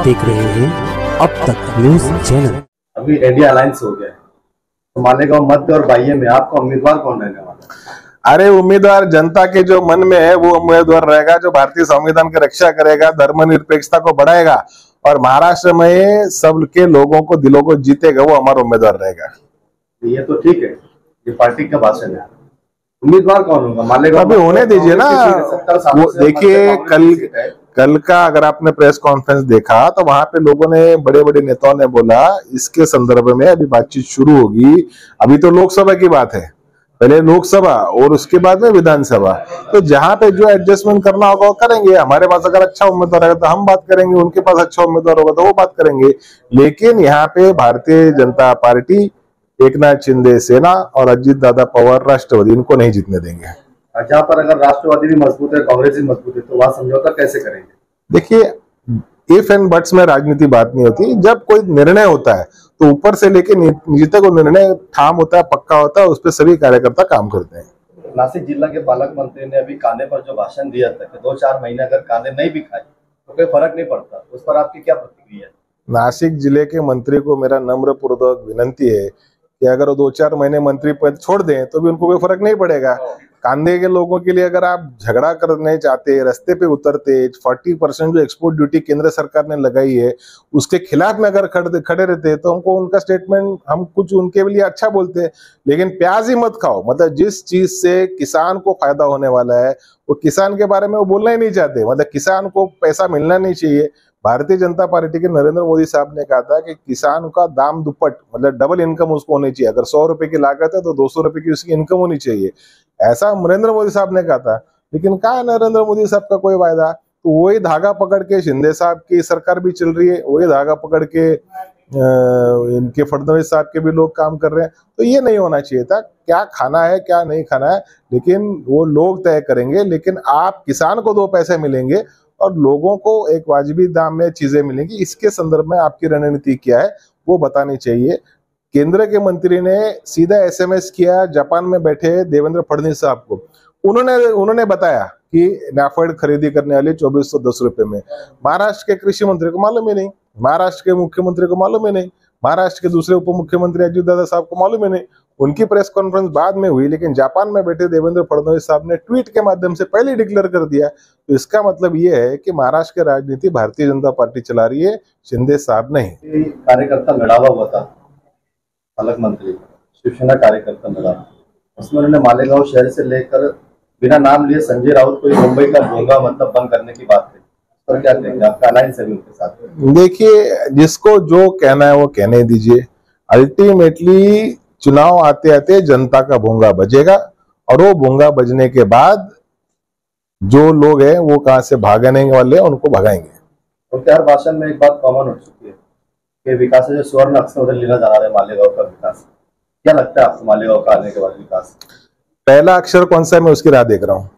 देख रहे हैं अब तक न्यूज चैनल। अभी इंडिया अलायंस हो गया है, तो मालेगांव मध्य और बाह्य में आपका उम्मीदवार कौन रहने वाला है? अरे उम्मीदवार जनता के जो मन में है वो उम्मीदवार रहेगा जो भारतीय संविधान की रक्षा करेगा, धर्मनिरपेक्षता को बढ़ाएगा और महाराष्ट्र में सबके लोगों को दिलों को जीतेगा, वो हमारा उम्मीदवार रहेगा। ये तो ठीक है, ये पार्टी का भाषण है। उम्मीदवार कौन होगा मालेगांव? अभी होने दीजिए ना। वो देखिए कल का अगर आपने प्रेस कॉन्फ्रेंस देखा तो वहां पे लोगों ने, बड़े बड़े नेताओं ने बोला इसके संदर्भ में अभी बातचीत शुरू होगी। अभी तो लोकसभा की बात है, पहले लोकसभा और उसके बाद में विधानसभा। तो जहां पे जो एडजस्टमेंट करना होगा वो करेंगे। हमारे पास अगर अच्छा उम्मीदवार है तो हम बात करेंगे, उनके पास अच्छा उम्मीदवार होगा तो वो बात करेंगे। लेकिन यहाँ पे भारतीय जनता पार्टी, एकनाथ शिंदे सेना और अजीत दादा पवार राष्ट्रवादी, इनको नहीं जीतने देंगे। जहाँ पर अगर राष्ट्रवादी भी मजबूत है, कांग्रेस भी मजबूत है, तो वहां समझौता कैसे करेंगे? देखिए इफ एंड बट्स में राजनीति बात नहीं होती। जब कोई निर्णय होता है तो ऊपर से लेके नीचे तक वो निर्णय ठाम होता है, पक्का होता है, उस पर सभी कार्यकर्ता काम करते हैं। नासिक जिला के पालक मंत्री ने अभी कांधे पर जो भाषण दिया था कि 2-4 महीने अगर कांधे नहीं भी खाए तो कोई फर्क नहीं पड़ता, उस पर आपकी क्या प्रतिक्रिया है? नासिक जिले के मंत्री को मेरा नम्र पूर्वक विनंती है कि अगर वो 2-4 महीने मंत्री पद छोड़ दें तो भी उनको कोई फर्क नहीं पड़ेगा। कांधे के लोगों के लिए अगर आप झगड़ा करने चाहते, रास्ते पे उतरते, 40% जो एक्सपोर्ट ड्यूटी केंद्र सरकार ने लगाई है उसके खिलाफ में अगर खड़े रहते तो हमको उनका स्टेटमेंट, हम कुछ उनके लिए अच्छा बोलते। लेकिन प्याज ही मत खाओ, मतलब जिस चीज से किसान को फायदा होने वाला है वो किसान के बारे में वो बोलना ही नहीं चाहते। मतलब किसान को पैसा मिलना नहीं चाहिए। भारतीय जनता पार्टी के नरेंद्र मोदी साहब ने कहा था कि किसान का दाम दुप्पट, मतलब डबल इनकम उसको होनी चाहिए। अगर 100 रुपए की लागत है तो 200 रुपए की उसकी इनकम होनी चाहिए, ऐसा नरेंद्र मोदी साहब ने कहा था। लेकिन कहा नरेंद्र मोदी साहब का कोई वायदा? तो वही धागा पकड़ के शिंदे साहब की सरकार भी चल रही है, वही धागा पकड़ के इनके फडणवीस साहब के भी लोग काम कर रहे हैं। तो ये नहीं होना चाहिए था। क्या खाना है क्या नहीं खाना है लेकिन वो लोग तय करेंगे। लेकिन आप किसान को 2 पैसे मिलेंगे और लोगों को एक वाजिबी दाम में चीजें मिलेंगी, इसके संदर्भ में आपकी रणनीति क्या है वो बतानी चाहिए। केंद्र के मंत्री ने सीधा एसएमएस किया जापान में बैठे देवेंद्र फडणवीस साहब को। उन्होंने बताया कि नाफेड खरीदी करने वाली 2410 रुपए में। महाराष्ट्र के कृषि मंत्री को मालूम ही नहीं, महाराष्ट्र के मुख्यमंत्री को मालूम ही नहीं, महाराष्ट्र के दूसरे उप मुख्यमंत्री अजीत दादा साहब को मालूम ही नहीं। उनकी प्रेस कॉन्फ्रेंस बाद में हुई, लेकिन जापान में बैठे देवेंद्र फडणवीस साहब ने ट्वीट के माध्यम से पहले डिक्लेयर कर दिया। तो इसका मतलब ये है कि महाराष्ट्र की राजनीति भारतीय जनता पार्टी चला रही है, शिंदे साहब नहीं। कार्यकर्ता मेळावा हुआ था पालक मंत्री, शिवसेना कार्यकर्ता मेळावा, उसमें उन्होंने मालेगांव शहर से लेकर बिना नाम लिए संजय राउत को मुंबई का भोंगा मतलब बंद करने की बात है, पर क्या कहेंगे? आपका अलायंस है उनके साथ? देखिए जिसको जो कहना है वो कहने दीजिए। अल्टीमेटली चुनाव आते आते जनता का भोंगा बजेगा और वो भोंगा बजने के बाद जो लोग हैं वो कहां से भागने वाले हैं उनको भगाएंगे। और क्या भाषण में एक बात कॉमन हो चुकी है कि विकास जो स्वर्ण अक्षर उधर लेना जा रहा है मालेगांव का विकास, क्या लगता है आपको मालेगांव का आने के बाद विकास? पहला अक्षर कौन सा है मैं उसकी राह देख रहा हूँ।